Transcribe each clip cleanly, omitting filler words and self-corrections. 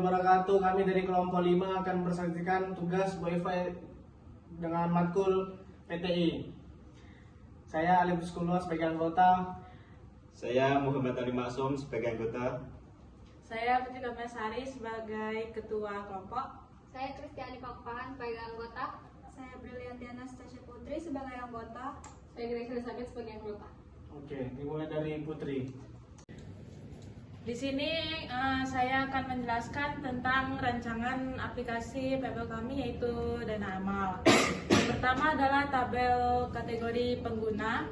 wabarakatuh. Kami dari kelompok 5 akan bersaksikan tugas WiFi dengan matkul PTI. Saya Ali Buskulo sebagai anggota. Saya Muhammad Ali Maksum sebagai anggota. Saya Putri Kamesari sebagai ketua kelompok. Saya Kristiani Pakpahan sebagai anggota. Saya Briliantiana Stasya Putri sebagai anggota. Saya Grace Elizabeth sebagai anggota. Oke, dimulai dari Putri. Di sini saya akan menjelaskan tentang rancangan aplikasi PBL kami, yaitu Dana Amal. Yang pertama adalah tabel kategori pengguna.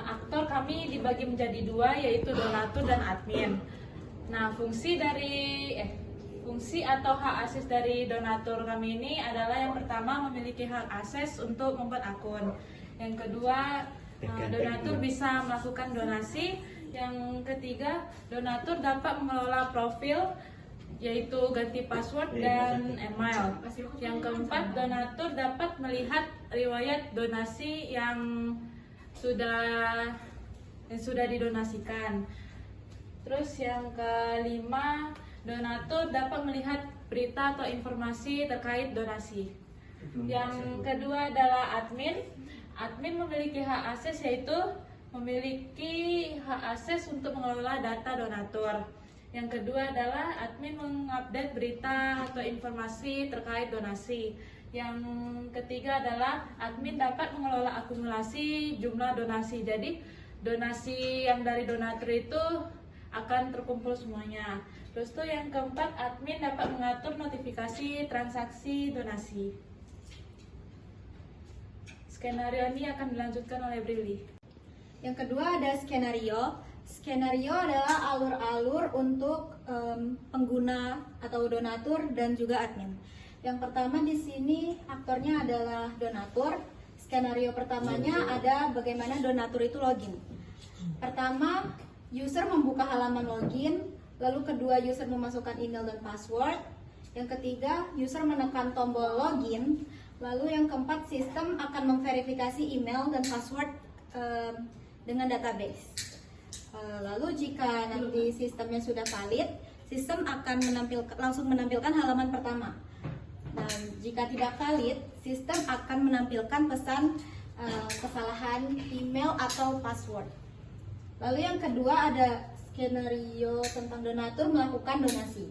Aktor kami dibagi menjadi dua, yaitu donatur dan admin. Nah, fungsi atau hak akses dari donatur kami ini adalah yang pertama memiliki hak akses untuk membuat akun. Yang kedua, donatur bisa melakukan donasi. Yang ketiga, donatur dapat mengelola profil, yaitu ganti password dan email. Yang keempat, donatur dapat melihat riwayat donasi yang sudah didonasikan. Terus yang kelima, donatur dapat melihat berita atau informasi terkait donasi. Yang kedua adalah admin. Admin memiliki hak akses, yaitu memiliki hak akses untuk mengelola data donatur. Yang kedua adalah admin mengupdate berita atau informasi terkait donasi. Yang ketiga adalah admin dapat mengelola akumulasi jumlah donasi. Jadi donasi yang dari donatur itu akan terkumpul semuanya. Terus tuh yang keempat, admin dapat mengatur notifikasi transaksi donasi. Skenario ini akan dilanjutkan oleh Brili. Yang kedua ada skenario. Skenario adalah alur-alur untuk pengguna atau donatur dan juga admin. Yang pertama di sini aktornya adalah donatur. Skenario pertamanya ada bagaimana donatur itu login. Pertama, user membuka halaman login. Lalu kedua, user memasukkan email dan password. Yang ketiga, user menekan tombol login. Lalu yang keempat, sistem akan memverifikasi email dan password dengan database. Lalu jika nanti sistemnya sudah valid, sistem akan langsung menampilkan halaman pertama. Dan jika tidak valid, sistem akan menampilkan pesan kesalahan email atau password. Lalu yang kedua ada skenario tentang donatur melakukan donasi.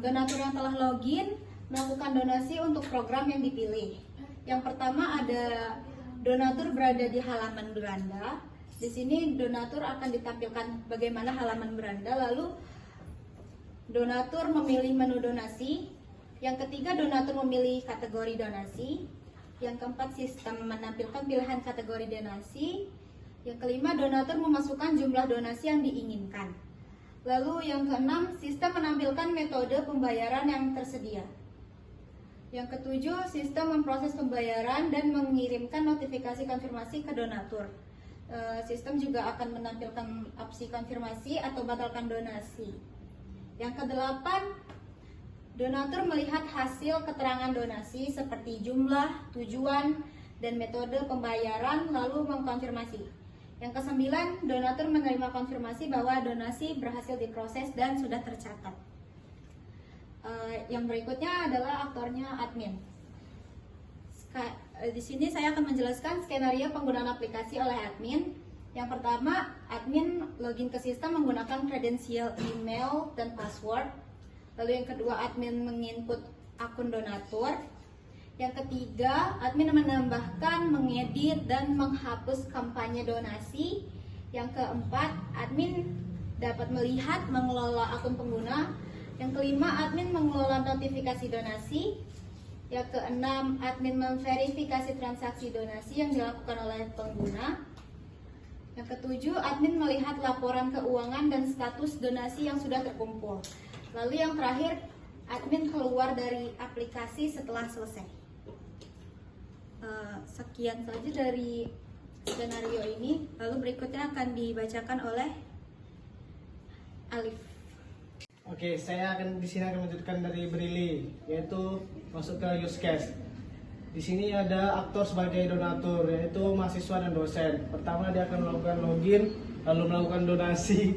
Donatur yang telah login melakukan donasi untuk program yang dipilih. Yang pertama ada donatur berada di halaman beranda. Di sini donatur akan ditampilkan bagaimana halaman beranda. Lalu donatur memilih menu donasi. Yang ketiga, donatur memilih kategori donasi. Yang keempat, sistem menampilkan pilihan kategori donasi. Yang kelima, donatur memasukkan jumlah donasi yang diinginkan. Lalu yang keenam, sistem menampilkan metode pembayaran yang tersedia. Yang ketujuh, sistem memproses pembayaran dan mengirimkan notifikasi konfirmasi ke donatur. Sistem juga akan menampilkan opsi konfirmasi atau batalkan donasi. Yang kedelapan, donatur melihat hasil keterangan donasi seperti jumlah, tujuan, dan metode pembayaran lalu mengkonfirmasi. Yang kesembilan, donatur menerima konfirmasi bahwa donasi berhasil diproses dan sudah tercatat. Yang berikutnya adalah aktornya admin. Di sini saya akan menjelaskan skenario penggunaan aplikasi oleh admin. Yang pertama, admin login ke sistem menggunakan kredensial email dan password. Lalu yang kedua, admin menginput akun donatur. Yang ketiga, admin menambahkan, mengedit, dan menghapus kampanye donasi. Yang keempat, admin dapat melihat, mengelola akun pengguna. Yang kelima, admin mengelola notifikasi donasi. Yang keenam, admin memverifikasi transaksi donasi yang dilakukan oleh pengguna. Yang ketujuh, admin melihat laporan keuangan dan status donasi yang sudah terkumpul. Lalu yang terakhir, admin keluar dari aplikasi setelah selesai. Sekian saja dari skenario ini. Lalu berikutnya akan dibacakan oleh Alif. Oke, saya akan di sini melanjutkan dari Brili, yaitu masuk ke use case. Di sini ada aktor sebagai donatur, yaitu mahasiswa dan dosen. Pertama, dia akan melakukan login, lalu melakukan donasi,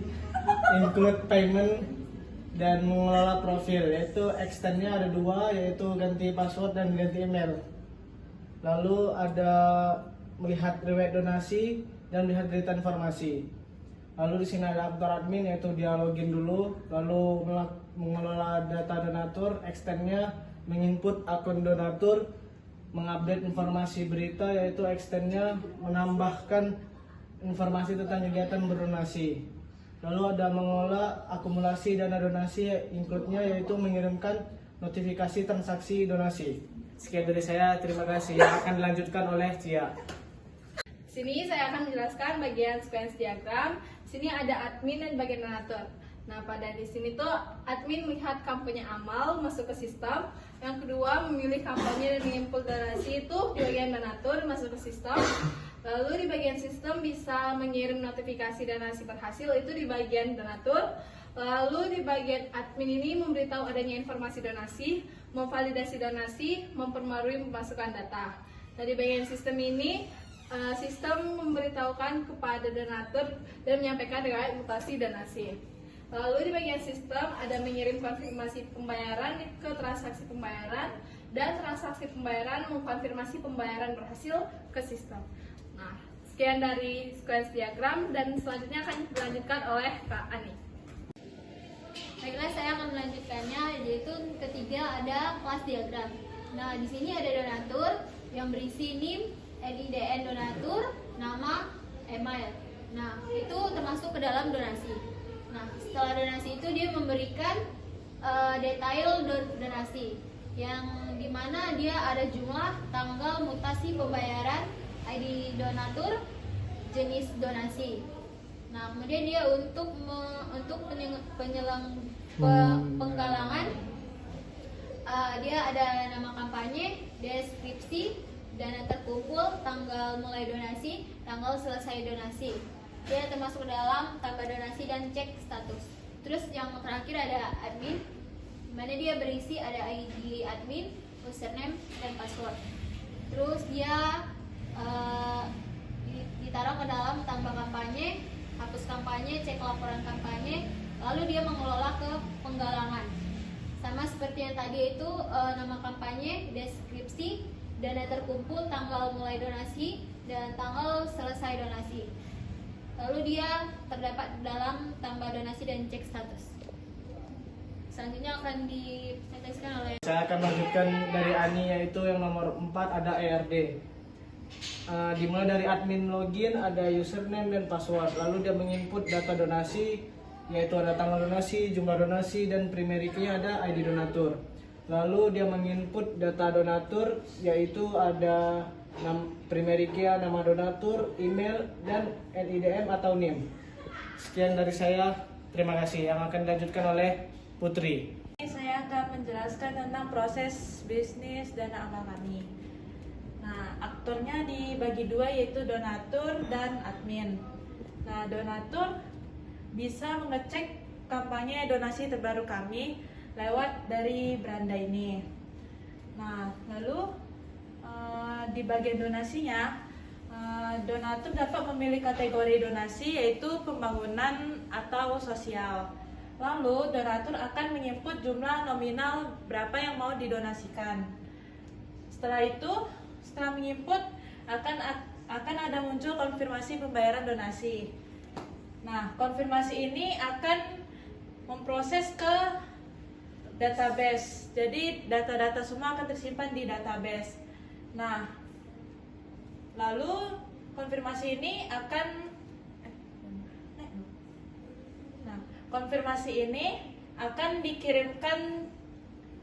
include payment dan mengelola profil, yaitu extendnya ada dua, yaitu ganti password dan ganti email. Lalu ada melihat riwayat donasi dan melihat berita informasi. Lalu di sini ada aktor admin, yaitu dia login dulu, lalu mengelola data donatur, extendnya menginput akun donatur, mengupdate informasi berita, yaitu extendnya menambahkan informasi tentang kegiatan berdonasi. Lalu ada mengelola akumulasi dana donasi, include-nya yaitu mengirimkan notifikasi transaksi donasi. Sekian dari saya, terima kasih. Yang akan dilanjutkan oleh Cia. Sini saya akan menjelaskan bagian sequence diagram. Sini ada admin dan bagian donatur. Nah, pada di sini tuh admin melihat kampanye amal masuk ke sistem. Yang kedua memilih kampanye dan mengimpul donasi itu di bagian donatur masuk ke sistem. Lalu di bagian sistem bisa mengirim notifikasi donasi berhasil itu di bagian donatur. Lalu di bagian admin ini memberitahu adanya informasi donasi, memvalidasi donasi, memperbarui pemasukan data. Nah, di bagian sistem ini sistem memberitahukan kepada donatur dan menyampaikan riwayat mutasi donasi. Lalu di bagian sistem ada mengirim konfirmasi pembayaran ke transaksi pembayaran dan transaksi pembayaran mengkonfirmasi pembayaran berhasil ke sistem. Nah, sekian dari sequence diagram dan selanjutnya akan dilanjutkan oleh Kak Ani. Baiklah, saya akan melanjutkannya, yaitu ketiga ada kelas diagram. Nah, di sini ada donatur yang berisi NIM, NIDN donatur, nama, email. Nah, itu termasuk ke dalam donasi. Nah, setelah donasi itu dia memberikan detail donasi, yang dimana dia ada jumlah, tanggal, mutasi pembayaran, ID donatur, jenis donasi. Nah, kemudian dia untuk penggalangan dia ada nama kampanye, deskripsi, dana terkumpul, tanggal mulai donasi, tanggal selesai donasi. Dia termasuk dalam tambah donasi dan cek status. Terus yang terakhir ada admin, mana dia berisi ada ID admin, username, dan password. Terus dia ditaruh ke dalam tambah kampanye, hapus kampanye, cek laporan kampanye, lalu dia mengelola ke penggalangan. Sama seperti yang tadi itu, nama kampanye, deskripsi, dana terkumpul, tanggal mulai donasi, dan tanggal selesai donasi. Lalu dia terdapat dalam tambah donasi dan cek status. Selanjutnya akan dipresentasikan oleh Saya akan lanjutkan dari Ani, yaitu yang nomor 4 ada ERD. Dimulai dari admin login, ada username dan password. Lalu dia menginput data donasi, yaitu ada tanggal donasi, jumlah donasi, dan primary key ada ID donatur. Lalu dia menginput data donatur, yaitu ada primary key, nama donatur, email, dan NIDM atau NIM. Sekian dari saya, terima kasih. Yang akan dilanjutkan oleh Putri. Saya akan menjelaskan tentang proses bisnis dana amal kami. Nah, aktornya dibagi dua, yaitu donatur dan admin. Nah, donatur bisa mengecek kampanye donasi terbaru kami lewat dari beranda ini. Nah, lalu di bagian donasinya, donatur dapat memilih kategori donasi, yaitu pembangunan atau sosial. Lalu donatur akan menginput jumlah nominal berapa yang mau didonasikan. Setelah menginput akan ada muncul konfirmasi pembayaran donasi. Nah, konfirmasi ini akan memproses ke database. Jadi data-data semua akan tersimpan di database. Nah, lalu konfirmasi ini akan dikirimkan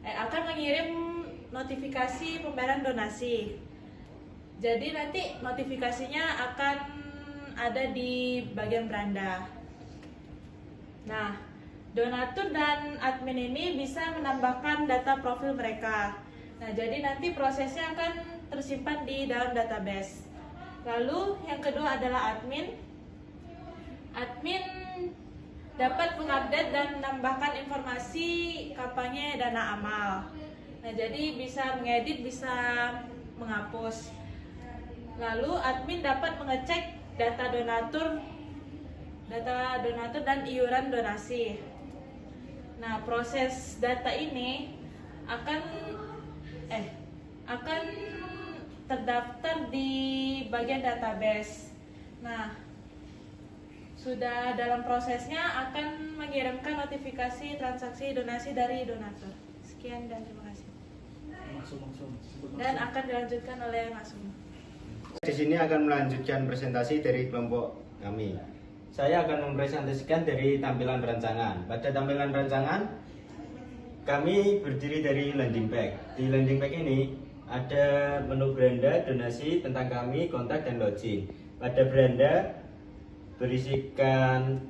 akan mengirim notifikasi pembayaran donasi. Jadi nanti notifikasinya akan ada di bagian beranda. Nah, donatur dan admin ini bisa menambahkan data profil mereka. Nah, jadi nanti prosesnya akan tersimpan di dalam database. Lalu yang kedua adalah admin. Admin dapat mengupdate dan menambahkan informasi kampanye dana amal. Nah, jadi bisa mengedit, bisa menghapus. Lalu admin dapat mengecek data donatur dan iuran donasi. Nah, proses data ini akan terdaftar di bagian database. Nah, sudah dalam prosesnya akan mengirimkan notifikasi transaksi donasi dari donatur. Sekian dan terima kasih. Dan akan dilanjutkan oleh Maksum. Di sini akan melanjutkan presentasi dari kelompok kami. Saya akan mempresentasikan dari tampilan rancangan. Pada tampilan rancangan, kami berdiri dari landing page. Di landing page ini ada menu beranda, donasi, tentang kami, kontak, dan login. Pada beranda berisikan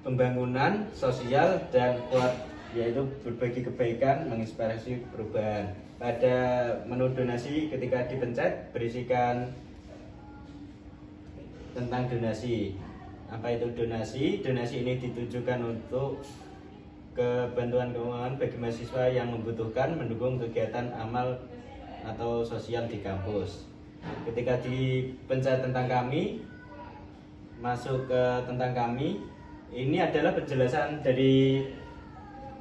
pembangunan sosial dan kuat, yaitu berbagi kebaikan, menginspirasi perubahan. Pada menu donasi ketika dipencet berisikan tentang donasi. Apa itu donasi? Donasi ini ditujukan untuk kebantuan keuangan bagi mahasiswa yang membutuhkan, mendukung kegiatan amal atau sosial di kampus. Ketika dipencet tentang kami, masuk ke tentang kami, ini adalah penjelasan dari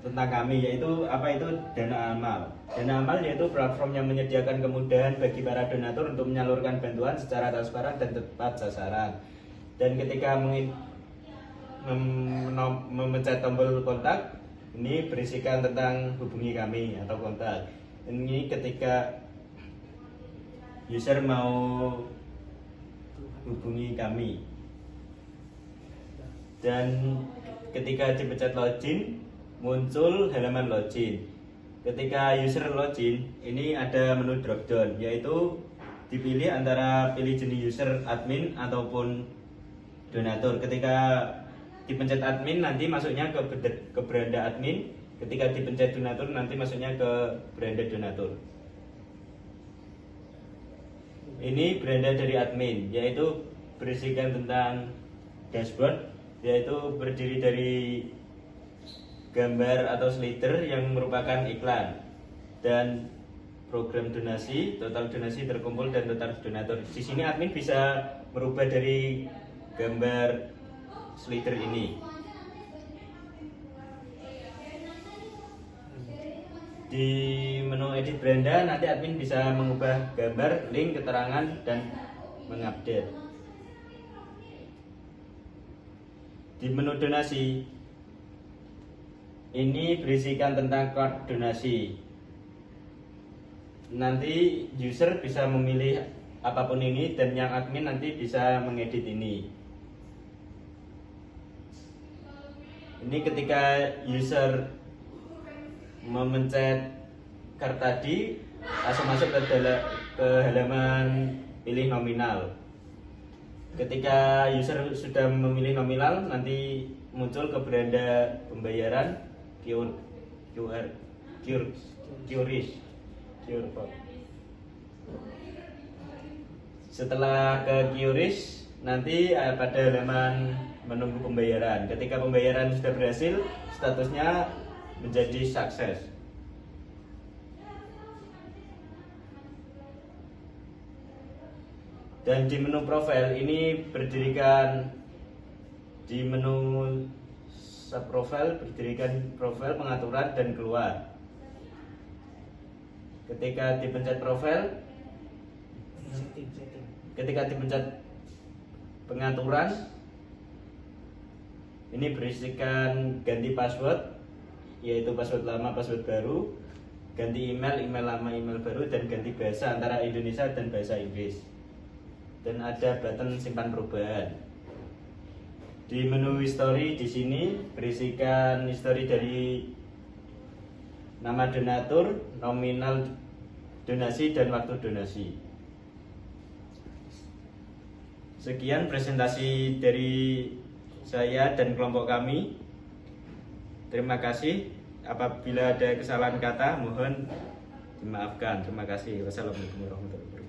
tentang kami, yaitu apa itu Dana Amal. Dana Amal yaitu platform yang menyediakan kemudahan bagi para donatur untuk menyalurkan bantuan secara transparan dan tepat sasaran. Dan ketika memencet tombol kontak, ini berisikan tentang hubungi kami atau kontak. Ini ketika user mau hubungi kami. Dan ketika dipencet login, muncul halaman login. Ketika user login, ini ada menu drop down, yaitu dipilih antara pilih jenis user admin ataupun donatur. Ketika dipencet admin nanti masuknya ke beranda admin. Ketika dipencet donatur nanti masuknya ke beranda donatur. Ini beranda dari admin, yaitu berisikan tentang dashboard, yaitu berdiri dari gambar atau slider yang merupakan iklan, dan program donasi, total donasi terkumpul, dan total donatur. Di sini admin bisa merubah dari gambar slider ini. Di menu edit beranda nanti admin bisa mengubah gambar, link, keterangan, dan mengupdate. Di menu donasi ini berisikan tentang card donasi. Nanti user bisa memilih apapun ini, dan yang admin nanti bisa mengedit ini. Ini ketika user memencet card tadi, langsung masuk ke halaman pilih nominal. Ketika user sudah memilih nominal, nanti muncul ke beranda pembayaran QRIS. Setelah ke QRIS, nanti pada halaman menunggu pembayaran. Ketika pembayaran sudah berhasil, statusnya menjadi sukses. Dan di menu profile ini berdirikan, di menu subprofile berdirikan profil, pengaturan, dan keluar. Ketika dipencet profile, ketika dipencet pengaturan, ini berisikan ganti password, yaitu password lama, password baru, ganti email, email lama, email baru, dan ganti bahasa antara Indonesia dan bahasa Inggris. Dan ada button simpan perubahan. Di menu history di sini berisikan history dari nama donatur, nominal donasi, dan waktu donasi. Sekian presentasi dari saya dan kelompok kami. Terima kasih. Apabila ada kesalahan kata, mohon dimaafkan. Terima kasih. Wassalamualaikum warahmatullahi wabarakatuh.